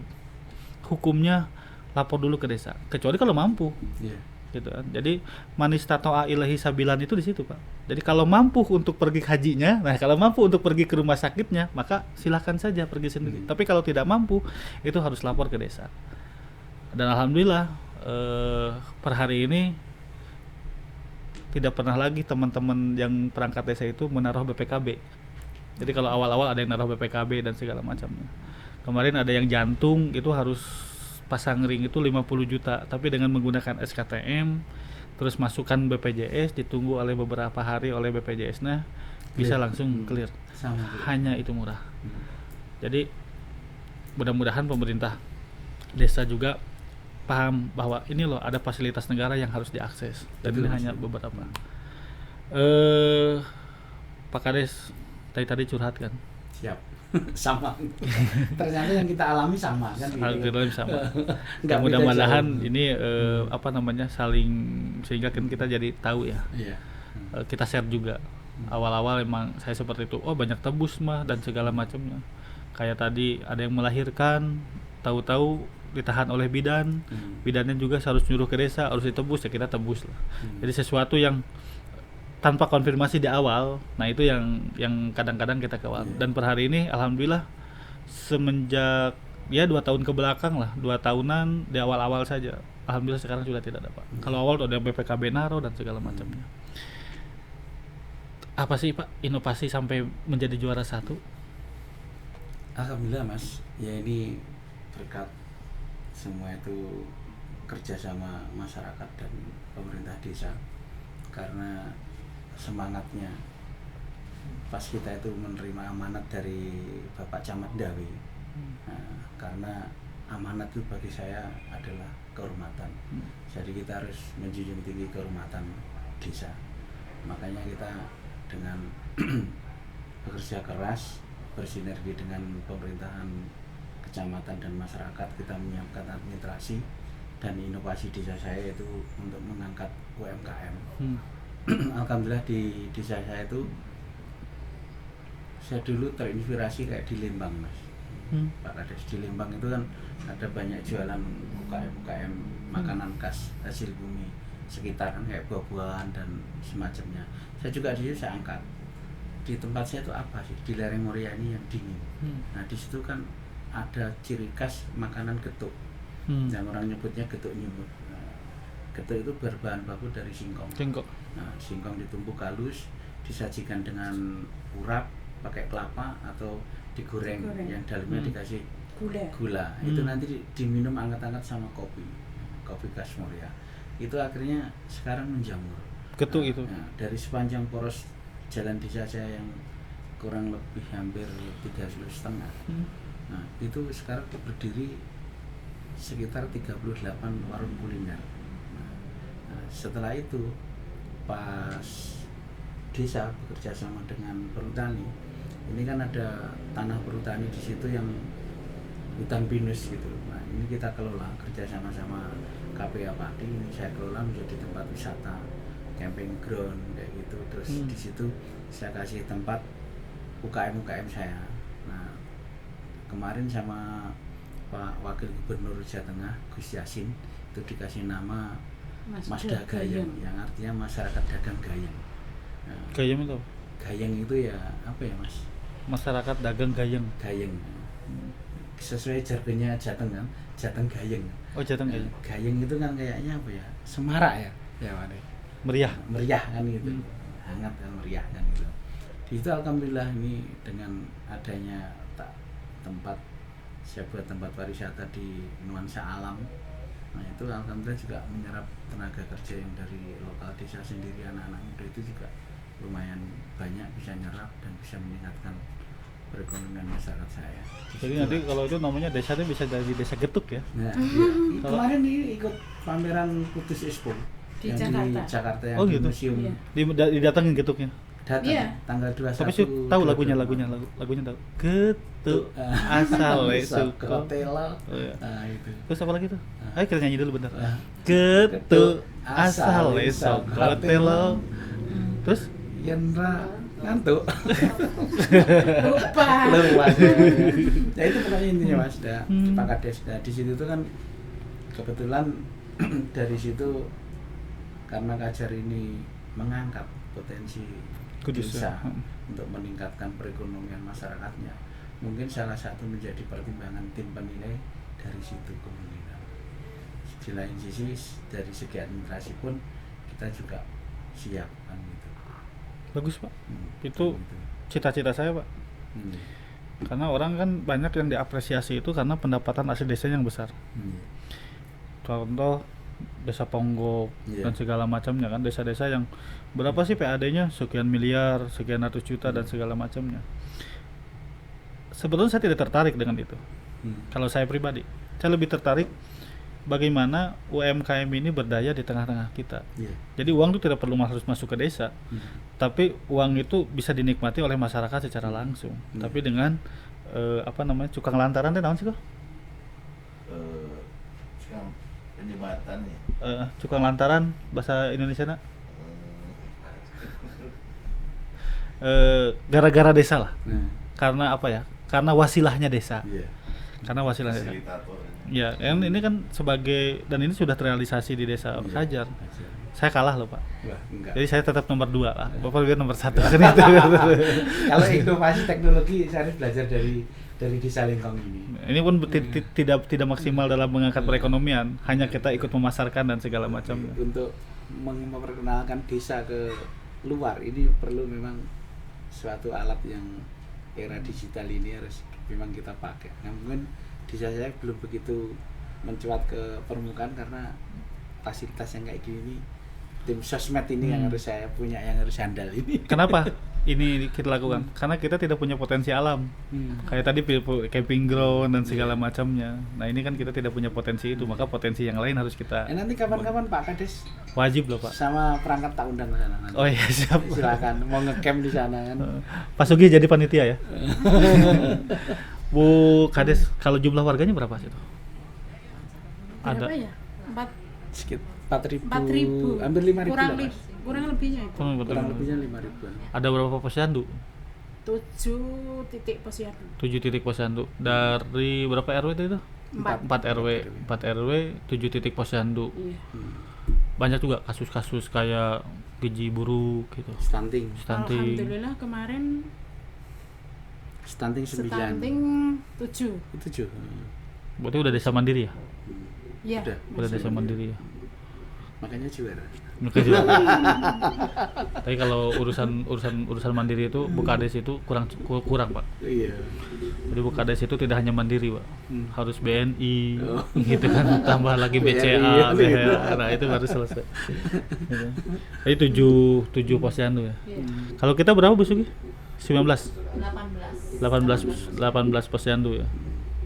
hukumnya lapor dulu ke desa, kecuali kalau mampu. Gitu kan. Jadi manis tato'a ilahi sabilan itu di situ, Pak. Jadi kalau mampu untuk pergi hajinya, nah kalau mampu untuk pergi ke rumah sakitnya, maka silahkan saja pergi sendiri. Tapi kalau tidak mampu, itu harus lapor ke desa. Dan alhamdulillah per hari ini tidak pernah lagi teman-teman yang perangkat desa itu menaruh BPKB. Jadi kalau awal-awal ada yang naruh BPKB dan segala macamnya. Kemarin ada yang jantung itu harus pasang ring itu 50 juta, tapi dengan menggunakan SKTM terus masukkan BPJS, ditunggu oleh beberapa hari oleh BPJS-nya bisa langsung clear. Hanya itu murah. Jadi mudah-mudahan pemerintah desa juga paham bahwa ini loh ada fasilitas negara yang harus diakses, dan ini hanya beberapa. Pak Kades tadi curhat kan? Siap. Sama. Ternyata yang kita alami sama kan gitu. Sama. Mudah-mudahan ini saling, sehingga kan kita jadi tahu ya. Kita share juga. Awal-awal emang saya seperti itu. Oh banyak tebus mah dan segala macamnya. Kayak tadi ada yang melahirkan, tahu-tahu ditahan oleh bidan, bidannya juga harus nyuruh ke desa, harus ditebus, ya kita tebus lah. Jadi sesuatu yang tanpa konfirmasi di awal, nah itu yang kadang-kadang kita kawal. Dan per hari ini alhamdulillah semenjak ya 2 tahun ke belakang lah, 2 tahunan di awal-awal saja, alhamdulillah sekarang sudah tidak ada, Pak. Kalau awal tuh ada BPKB naro dan segala macamnya. Apa sih Pak inovasi sampai menjadi juara 1? Alhamdulillah Mas, ya ini berkat semua itu kerjasama masyarakat dan pemerintah desa, karena semangatnya pas kita itu menerima amanat dari Bapak Camat Dawe. Nah, karena amanat itu bagi saya adalah kehormatan, jadi kita harus menjunjung tinggi kehormatan desa. Makanya kita dengan bekerja keras bersinergi dengan pemerintahan kecamatan dan masyarakat, kita menyiapkan administrasi dan inovasi desa saya itu untuk mengangkat UMKM. Alhamdulillah di desa saya itu, saya dulu terinspirasi kayak di Lembang Mas. Pak Kades, di Lembang itu kan ada banyak jualan UKM makanan khas hasil bumi sekitar kan, kayak buah-buahan dan semacamnya. Saya juga di situ saya angkat. Di tempat saya itu apa sih, di lereng Moria ini yang dingin. Nah di situ kan ada ciri khas makanan getuk, yang orang nyebutnya getuk nyumut. Nah, getuk itu berbahan baku dari singkong. Nah, singkong ditumbuk halus, disajikan dengan urap pakai kelapa atau digoreng, yang dalamnya dikasih gula. Itu nanti diminum anget-anget sama kopi khas Moria. Itu akhirnya sekarang menjamur. Getuk itu. Nah, dari sepanjang poros jalan desa saya yang kurang lebih hampir 3,5 km. Nah, itu sekarang berdiri sekitar 38 warung kuliner. Nah, setelah itu pas desa bekerja sama dengan perhutani, ini kan ada tanah perhutani di situ yang hutan pinus gitu. Nah, ini kita kelola kerja sama KPA Padi, ini saya kelola menjadi tempat wisata, camping ground kayak gitu. Terus di situ saya kasih tempat UKM saya. Nah, kemarin sama Pak Wakil Gubernur Jawa Tengah Gus Yasin itu dikasih nama Masda Gayeng, yang artinya masyarakat dagang Gayeng. Nah, Gayeng itu? Gayeng itu ya apa ya Mas? Masyarakat dagang Gayeng. Sesuai jargonnya Jateng kan, Jateng Gayeng. Oh Jateng Gayeng. Gayeng itu kan kayaknya apa ya? Semarak ya? Ya Pak. Meriah kan gitu. Hangat kan, meriah kan gitu. Di situ alhamdulillah ini dengan adanya tempat, saya buat tempat pariwisata di nuansa alam. Nah itu alhamdulillah juga menyerap tenaga kerja yang dari lokal desa sendiri, anak-anak muda itu juga lumayan banyak bisa nyerap dan bisa meningkatkan perekonomian masyarakat saya. Jadi nanti kalau itu namanya desanya bisa dari desa getuk ya. Nah, iya. Kemarin ini ikut pameran Kudus Expo Di yang Jakarta. di Jakarta yang Oh, di gitu? museum. Iya. Didatengin getuknya. Datang Iya. tanggal 21. Tapi sih tahu lagunya tahu. Getuk asale suko. Telo. Oh, iya. Nah, itu. Terus apa lagi tuh? Ayo kita nyanyi dulu bentar. Nah. Getuk asale soko telo. Terus Yenra ngantuk. Lupa. Luas. Ya itu pokoknya intinya Mas, Pak Kades. Nah, di situ tuh kan kebetulan dari situ karena Kajar ini mengangkat potensi Kudus desa ya. untuk meningkatkan perekonomian masyarakatnya. Mungkin salah satu menjadi pertimbangan tim penilai dari situ kemungkinan. Di lain sisi dari segi administrasi pun kita juga siap kan gitu. Bagus Pak. Gitu. Itu cita-cita saya Pak. Hmm. Karena orang kan banyak yang diapresiasi itu karena pendapatan asli desanya yang besar. Hmm. Contoh desa Ponggok Iya. dan segala macamnya kan, desa-desa yang berapa sih PAD-nya sekian miliar, sekian ratus juta dan segala macamnya. Sebetulnya saya tidak tertarik dengan itu. Kalau saya pribadi, saya lebih tertarik bagaimana UMKM ini berdaya di tengah-tengah kita. Iya. Jadi uang itu tidak perlu harus masuk ke desa, tapi uang itu bisa dinikmati oleh masyarakat secara langsung. Tapi dengan cukang lantaran itu naon sih kok? Sekarang penyebatan ya. Cukang lantaran bahasa Indonesia nak? Gara-gara desa lah. Nah, Karena apa ya? Karena wasilahnya desa. iya. Karena wasilahnya desa. Fasilitator. Ya, ini kan sebagai, dan ini sudah terrealisasi di desa Iya. Kajar. Kajar. Saya kalah loh Pak. Wah, enggak. Jadi saya tetap nomor 2 lah. Bapak lihat nomor 1 kan itu. Kalau inovasi teknologi saya harus belajar dari desa Lengkong ini. Ini pun tidak maksimal dalam mengangkat perekonomian, hanya kita ikut memasarkan dan segala macamnya. Untuk memperkenalkan desa ke luar ini perlu memang suatu alat yang era digital ini harus memang kita pakai. Nah, mungkin desa saya belum begitu mencuat ke permukaan karena fasilitas yang kayak gini, tim sosmed ini yang harus saya punya, yang harus handal ini. Kenapa ini kita lakukan? Karena kita tidak punya potensi alam. Kayak tadi camping ground dan segala macamnya. Nah, ini kan kita tidak punya potensi itu, maka potensi yang lain harus kita Nanti kapan-kapan Pak Kades wajib loh Pak. sama perangkat tak undang ke sana nanti. Oh iya siap. Silakan mau ngecamp di sana kan. Pak Sugi jadi panitia ya. Bu Kades, kalau jumlah warganya berapa sih itu? Berapa ya? Sekitar 4.000, 4.000. hampir 5.000 kurang, lah, Mas. kurang lebihnya itu. Kurang lebihnya 5.000-an. Ada berapa posyandu? 7 titik posyandu. 7 titik posyandu. Dari berapa RW itu? 4 RW. 4 RW, 7 titik posyandu. Iya. Banyak juga kasus-kasus kayak gizi buruk gitu. Stunting Alhamdulillah kemarin 9. stunting 7. Itu 7. Berarti udah desa mandiri ya? Iya. Udah desa mandiri ya. Makanya juara. Oke, juga. Tapi kalau urusan mandiri itu Bukades itu kurang Pak. Iya. Jadi Bukades itu tidak hanya mandiri Pak, harus BNI, Oh. gitu kan, tambah lagi BCA, BNI, BHA, nah itu baru selesai. Gitu. Jadi 7 posyandu ya. Iya. Kalau kita berapa Bu Sugi? 19, 18. 18 posyandu ya.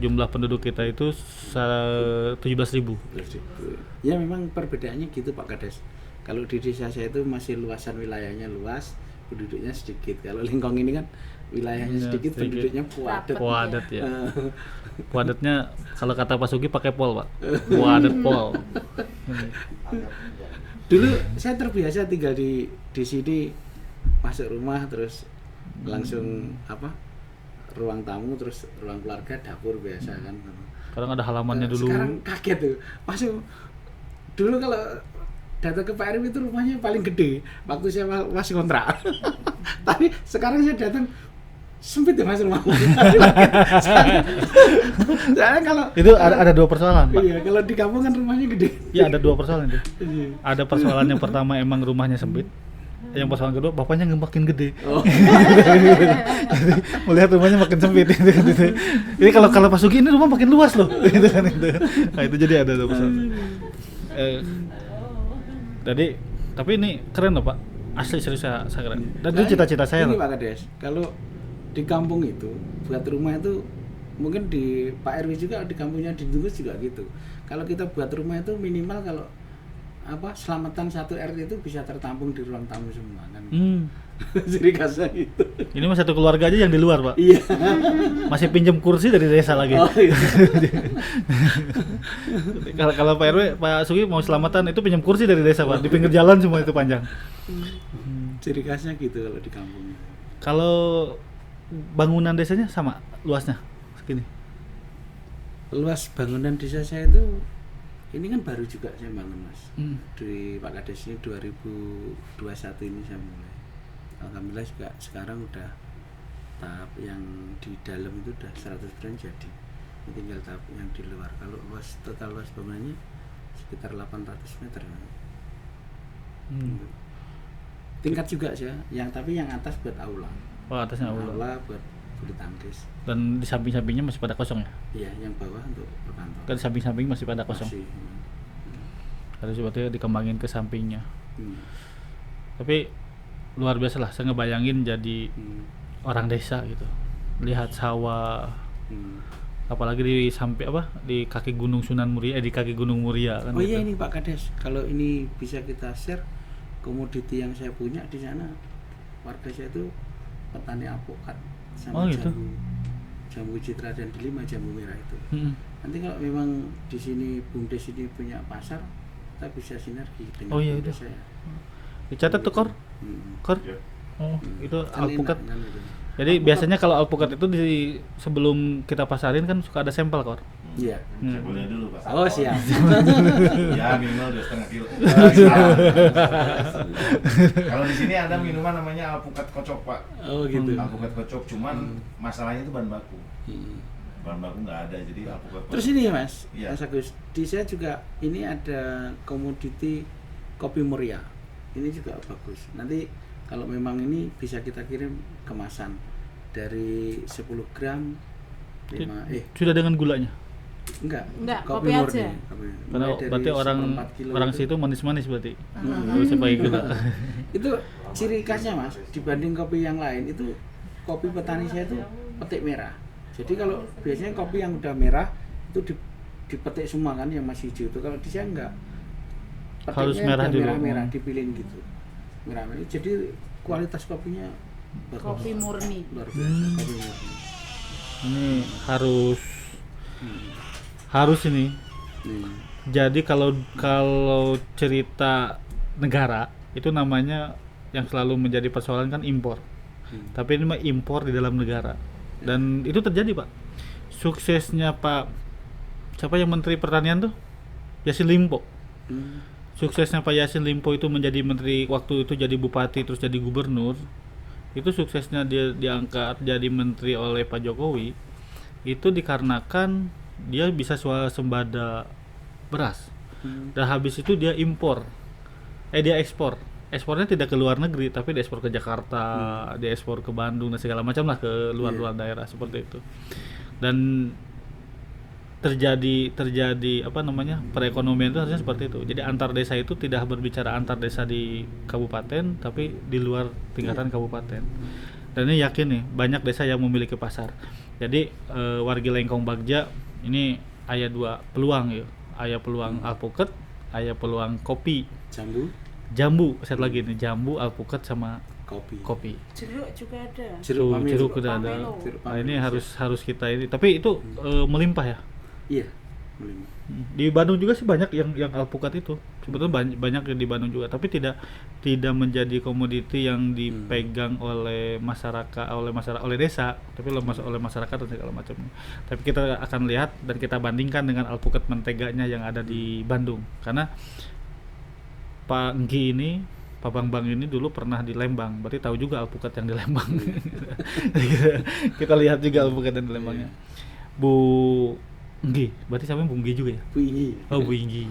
Jumlah penduduk kita itu 17.000. Ya memang perbedaannya gitu Pak Kades. Kalau di desa saya itu masih luasan wilayahnya luas, penduduknya sedikit. Kalau Lengkong ini kan wilayahnya Iya, sedikit, sedikit. penduduknya padat. Puadat ya. Puadatnya kalau kata Pak Sugi pakai pol Pak. Puadat pol. Dulu saya terbiasa tinggal di sini, masuk rumah terus langsung ruang tamu, terus ruang keluarga, dapur biasa kan. Sekarang ada halamannya dulu. Sekarang kaget tuh. Masuk dulu kalau datang ke Pak RW itu rumahnya paling gede waktu saya masih kontrak. Tapi sekarang saya datang sempit ya Mas rumah. Soalnya kalau Itu ada 2 persoalan Pak. iya, kalau di kampung kan rumahnya gede. Ya ada 2 persoalan itu. Iya. Ada persoalan yang pertama emang rumahnya sempit. Yang persoalan kedua bapaknya makin gede. Oh. Jadi, melihat rumahnya makin sempit gitu. Jadi kalau Pak Sugi ini rumah makin luas loh gitu kan itu. Nah itu jadi ada 2 persoalan. Jadi tapi ini keren loh Pak. Asli serius saya keren. Dan itu cita-cita saya Ini loh. Pak Kades, kalau di kampung itu buat rumah itu mungkin di Pak RW juga di kampungnya di Dungus juga gitu. Kalau kita buat rumah itu minimal kalau selamatan 1 RT itu bisa tertampung di ruang tamu semua kan. Jadi kasar gitu. Ini mah satu keluarga aja yang di luar, Pak. Iya. Masih pinjam kursi dari desa lagi. Oh, iya. Kalau Pak RW, Pak Sugi mau selamatan itu pinjam kursi dari desa, Pak. Di pinggir jalan semua itu panjang. Ciri khasnya gitu kalau di kampung. Kalau bangunan desanya sama luasnya segini. Luas bangunan desa saya itu ini kan baru juga saya bangun, Mas. Di Pak Kades ini 2021 ini saya mulai. Alhamdulillah juga sekarang udah tahap yang di dalam itu udah 100% jadi. Ini tinggal tahap yang di luar. Kalau total luas bangunannya sekitar 800 meter. Tingkat juga sih, tapi yang atas buat aula. Oh, atasnya aula. Aula buat bulu tangkis. Dan di samping-sampingnya masih pada kosong ya? Iya, yang bawah untuk berkantor. Kan di samping-samping masih pada kosong. Masih. Harus sebetulnya dikembangin ke sampingnya. Hmm. Tapi luar biasa lah, saya ngebayangin jadi orang desa gitu. Lihat sawah. Apalagi di samping di kaki Gunung Sunan Muria, di kaki Gunung Muria kan. Oh iya gitu. ini Pak Kades, kalau ini bisa kita share komoditi yang saya punya di sana, warga saya itu petani alpukat sama gitu? jambu citra dan delima, jambu merah itu. Nanti kalau memang di sini BUMDes ini punya pasar, kita bisa sinergi dengan BUMDes saya. Dicatat tuh Kor. Kor. Oh, itu Kan alpukat. enak, kan gitu. Jadi biasanya kalau alpukat itu sebelum kita pasarin kan suka ada sampel, Kor. Iya. Saya boleh dulu Pak. Oh siap. Ya minimal 2,5 kilo. Kalau di sini ada minuman namanya alpukat kocok Pak. Oh gitu. Alpukat kocok, cuman masalahnya itu bahan baku. Bahan baku nggak ada, jadi alpukat kocok. Terus ini ya Mas, Iya. Mas Agus, di saya juga ini ada komoditi kopi muria. Ini juga bagus. Nanti kalau memang ini bisa kita kirim kemasan dari 10 gram 5 Sudah dengan gulanya. enggak kopi murni. aja. Kopi. Karena Mulai dari berarti orang 1/4 kilo orang itu. situ manis-manis berarti. Terus pakai gula. Itu ciri khasnya Mas, dibanding kopi yang lain itu kopi petani saya itu petik merah. Jadi kalau biasanya kopi yang udah merah itu dipetik semua kan yang masih hijau itu, kalau di saya enggak. Harus Petiknya merah udah dulu. merah-merah dipilihin gitu. Merah-merah. Jadi kualitas kopinya bagus. Kopi murni. Luar biasa, kopi murni. Ini harus ini. Jadi kalau cerita negara itu namanya yang selalu menjadi persoalan kan impor. Tapi ini mah impor di dalam negara. Dan itu terjadi, Pak. Suksesnya Pak siapa yang Menteri Pertanian tuh? Yassin Limpo. Suksesnya Pak Yassin Limpo itu menjadi menteri, waktu itu jadi bupati terus jadi gubernur. Itu suksesnya dia diangkat jadi menteri oleh Pak Jokowi. Itu dikarenakan dia bisa swasembada beras. Dan habis itu dia dia ekspor. Ekspornya tidak ke luar negeri tapi diekspor ke Jakarta, diekspor ke Bandung dan segala macam lah ke luar-luar daerah seperti itu. Dan terjadi perekonomian itu harusnya seperti itu. Jadi antar desa itu tidak berbicara antar desa di kabupaten tapi di luar tingkatan kabupaten. Dan ini yakin nih banyak desa yang memiliki pasar. Jadi wargi Lengkong Bagja ini aya 2 peluang ya. Aya peluang alpukat, aya peluang kopi. Jambu, set lagi nih, jambu, alpukat sama kopi. Jeruk juga ada. Jeruk udah ada. Pamelo. Nah, ini harus kita ini. Tapi itu melimpah ya. Iya, melimpah. Di Bandung juga sih banyak yang alpukat itu. Sebetulnya banyak di Bandung juga, tapi tidak menjadi komoditi yang dipegang oleh masyarakat, oleh desa, tapi oleh masyarakat dan segala macamnya. Tapi kita akan lihat dan kita bandingkan dengan alpukat menteganya yang ada di Bandung. Karena Pak Bambang ini dulu pernah di Lembang, berarti tahu juga alpukat yang di Lembang. Kita lihat juga alpukat yang di Lembangnya. Bu Nggi, berarti sampai Bu Nggi juga ya? Bu Inggi. Oh, Bu Inggi.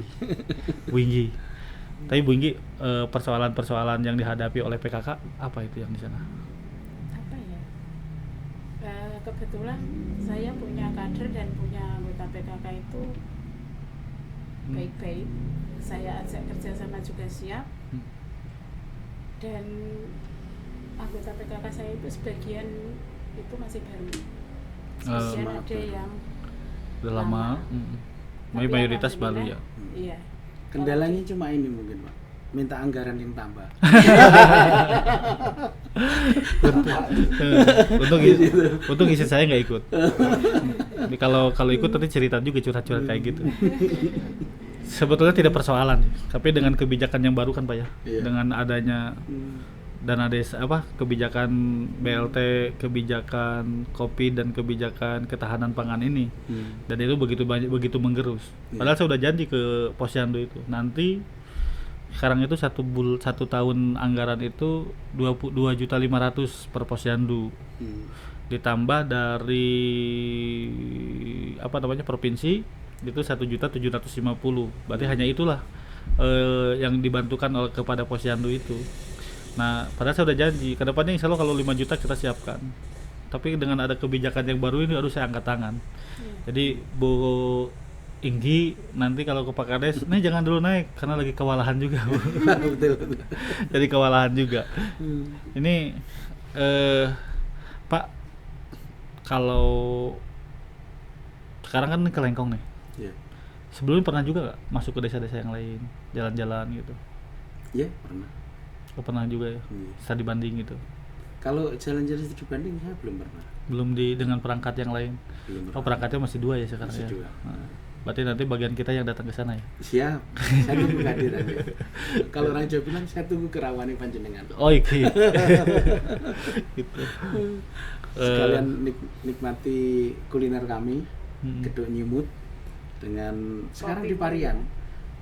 Bu Inggi. Tapi Bu Inggi, persoalan-persoalan yang dihadapi oleh PKK apa itu yang di sana? Apa ya? Kebetulan saya punya kader dan punya anggota PKK itu baik-baik. Saya ajak kerja sama juga siap. Dan anggota PKK saya itu sebagian itu masih baru. Oh. Sebagian Semangat ada baru. yang Udah lama. Tapi Mayoritas baru alhamdulillah, ya. Iya. Kendalanya cuma ini mungkin Pak, minta anggaran yang tambah. Untung istri saya nggak ikut. Jadi kalau ikut nanti cerita juga curhat-curhat kayak gitu. Sebetulnya tidak persoalan, tapi dengan kebijakan yang baru kan Pak ya, Iya. dengan adanya dana desa kebijakan BLT, kebijakan kopi dan kebijakan ketahanan pangan ini, dan itu begitu menggerus. Padahal saya udah janji ke Posyandu itu nanti sekarang itu satu tahun anggaran itu 22.500.000 per Posyandu, ditambah dari provinsi itu 1.750.000, berarti hanya itulah yang dibantukan kepada Posyandu itu. Nah, padahal saya udah janji kedepannya insya Allah kalau 5 juta kita siapkan, tapi dengan ada kebijakan yang baru ini harus saya angkat tangan. Jadi Bu Inggi nanti kalau ke Pak Kades, nih jangan dulu naik karena lagi kewalahan juga Bu. Betul. Jadi kewalahan juga. Ini Pak, kalau sekarang kan ke Lengkong nih, Iya. sebelumnya pernah juga nggak masuk ke desa-desa yang lain, jalan-jalan gitu? Iya, pernah. Oh, pernah juga ya, Iya. studi banding gitu. Kalau jalan-jalan studi banding saya belum pernah. Belum dengan perangkat yang lain. Belum Oh, pernah. perangkatnya masih 2 ya sekarang Masih ya. 2. Nah, berarti nanti bagian kita yang datang ke sana ya. Siap. Saya tunggu kehadirannya. Kalau orang Jawa bilang saya tunggu kerawani panjenengan. Oh, iki. Gitu. Sekalian nikmati kuliner kami, Hmm. getuk nyimut dengan sekarang di Parian.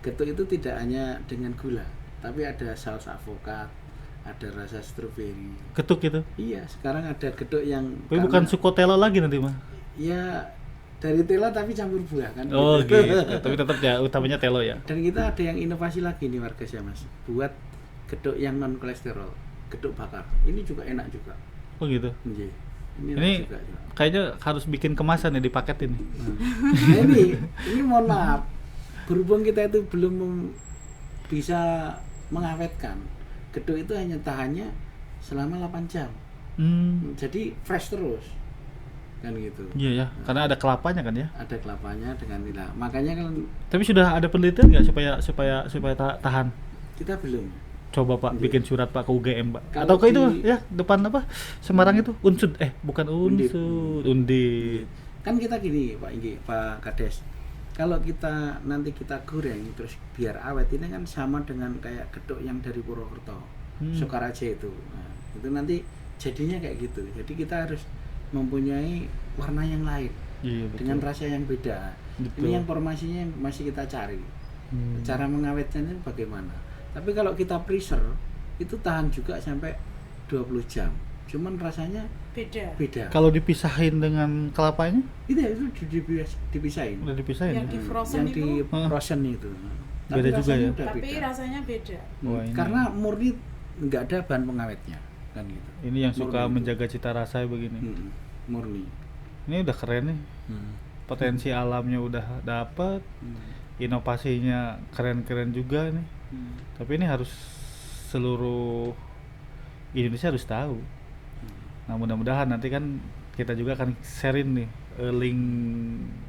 Getuk itu tidak hanya dengan gula, tapi ada saus avokat, ada rasa stroberi. Ketuk gitu. Iya, sekarang ada getuk yang Tapi bukan sukotelo lagi nanti mah. ya dari tela tapi campur buah kan. Oh, gitu. Tapi tetap ya utamanya telo ya. Dan kita ada yang inovasi lagi nih warga saya Mas, buat getuk yang non kolesterol, getuk bakar. Ini juga enak juga. Oh, gitu. Iya. Ini enak juga. kayaknya harus bikin kemasan ya, dipaketin nih. Nah, ini mohon maaf, berhubung kita itu belum bisa mengawetkan, getuk itu hanya tahannya selama 8 jam. Jadi fresh terus. Kan gitu. Iya ya, karena ada kelapanya kan ya. Ada kelapanya dengan nila. Makanya kan Tapi sudah ada penelitian nggak supaya tahan? kita belum. Coba Pak Iya. bikin surat Pak ke UGM Pak. Kalau Atau ke itu di- ya depan Semarang itu Unsud bukan Undip. Unsud, Undip. Kan kita gini Pak Inggi, Pak Kades. Kalau kita nanti kita goreng terus biar awet, ini kan sama dengan kayak getuk yang dari Purwokerto, Sukaraja itu. Nah, itu nanti jadinya kayak gitu. Jadi kita harus mempunyai warna yang lain Iya betul. dengan rasa yang beda. Betul. Ini yang formasinya yang masih kita cari. Cara mengawetkannya bagaimana? Tapi kalau kita freezer itu tahan juga sampai 20 jam. Cuman rasanya beda. Kalau dipisahin dengan kelapanya Itu dipisahin. udah dipisahin. Yang ya? di frozen Yang itu, di frozen itu. Beda juga rasanya ya? udah tapi beda. rasanya beda. Wah, ini. Karena murni nggak ada bahan pengawetnya kan gitu. Ini yang suka Murni. menjaga cita rasa begini. Murni. Ini udah keren nih. Potensi alamnya udah dapat, inovasinya keren-keren juga nih. Tapi ini harus seluruh Indonesia harus tahu. Nah, mudah-mudahan nanti kan kita juga akan sharein nih link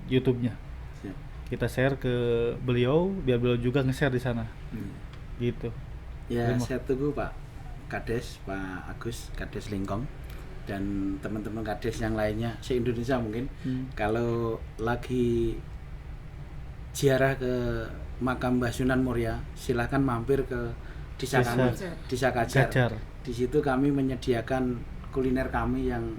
YouTube-nya. Siap. Kita share ke beliau biar beliau juga nge-share di sana. Gitu. Ya, Terima. saya tunggu Pak Kades, Pak Agus, Kades Lingkong, dan teman-teman Kades yang lainnya se-Indonesia mungkin. Kalau lagi ziarah ke makam Mbah Sunan Muria, silahkan mampir ke Desa Desa kami, Desa Kajar. Kajar. Di situ kami menyediakan kuliner kami yang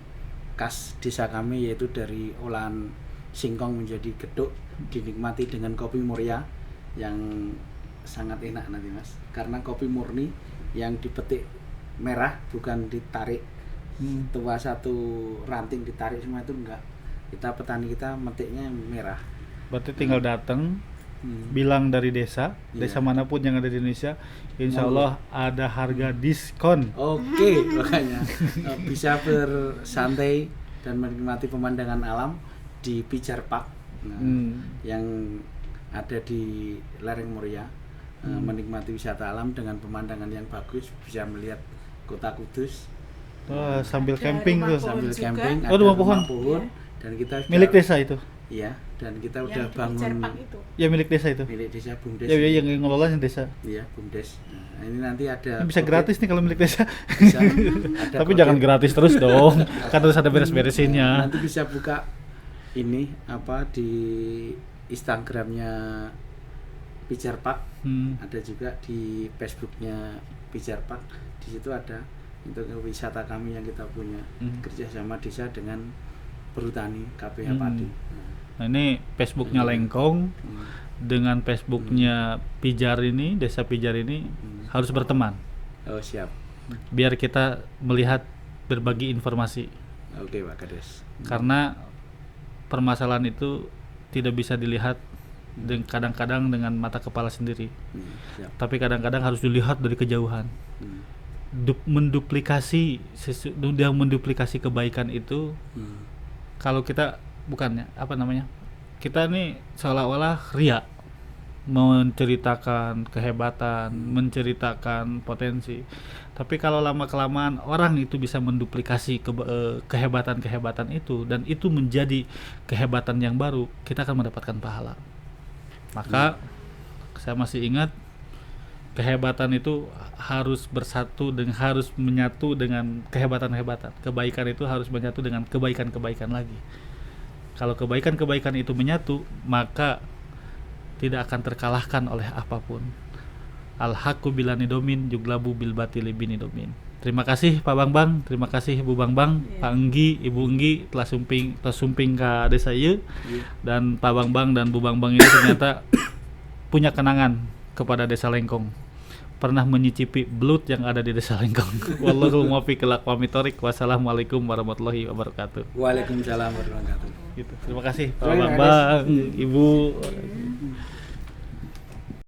khas desa kami, yaitu dari olahan singkong menjadi geduk, dinikmati dengan kopi Muria yang sangat enak nanti Mas, karena kopi murni yang dipetik merah, bukan ditarik tua satu ranting ditarik semua, itu enggak. Kita petani kita metiknya yang merah. Berarti tinggal datang, bilang dari desa manapun yang ada di Indonesia, insya Allah ada harga diskon. Oke, makanya bisa bersantai dan menikmati pemandangan alam di Pijar Park yang ada di lereng Muria. Menikmati wisata alam dengan pemandangan yang bagus, bisa melihat kota Kudus Wah, sambil Ada camping rumah tuh. pohon Sambil juga. camping Oh, ada rumah pohon. dan kita sudah, Milik desa itu. Iya, dan kita Yang udah di bangun Cerpak itu. Ya milik desa itu. milik desa Bumdes. Ya, yang ngelola yang desa. Iya, Bumdes. Nah, ini nanti ada Ini bisa gratis nih kalau milik desa. bisa ada Tapi jangan kode. gratis terus dong. Kan harus ada beres-beresinnya. Nanti bisa buka ini apa di Instagramnya Pijar Park, ada juga di Facebooknya Pijar Park. Di situ ada untuk wisata kami yang kita punya kerjasama desa dengan perhutani KPH Padi. Nah, ini Facebooknya Lengkong dengan Facebooknya Pijar ini, Desa Pijar ini harus berteman. Oh siap. Biar kita melihat berbagi informasi. Oke Pak Kades. Karena permasalahan itu tidak bisa dilihat kadang-kadang dengan mata kepala sendiri. Siap. Tapi kadang-kadang harus dilihat dari kejauhan. Menduplikasi yang menduplikasi kebaikan itu, kalau kita bukannya apa namanya, kita nih seolah-olah ria menceritakan kehebatan, menceritakan potensi. Tapi kalau lama kelamaan orang itu bisa menduplikasi kehebatan-kehebatan itu, dan itu menjadi kehebatan yang baru, kita akan mendapatkan pahala. Maka saya masih ingat, kehebatan itu harus bersatu dan harus menyatu dengan kehebatan-kehebatan. Kebaikan itu harus menyatu dengan kebaikan-kebaikan lagi. Kalau kebaikan-kebaikan itu menyatu, maka tidak akan terkalahkan oleh apapun. Al-haqqu bilanidomin juglabu bil batili binidomin. Terima kasih Pak Bambang, terima kasih Ibu Bambang, Pak Enggi, Ibu Enggi telah sumping ke desa ieu. Dan Pak Bambang dan Bu Bambang ini ternyata punya kenangan kepada Desa Lengkong. Pernah menyicipi belut yang ada di Desa Lengkong. Wallahul muwaffiq ila aqwamit thoriq. Wassalamualaikum warahmatullahi wabarakatuh. Waalaikumsalam warahmatullahi wabarakatuh. Gitu. Terima kasih Pak Terima kasih. Bambang, Ibu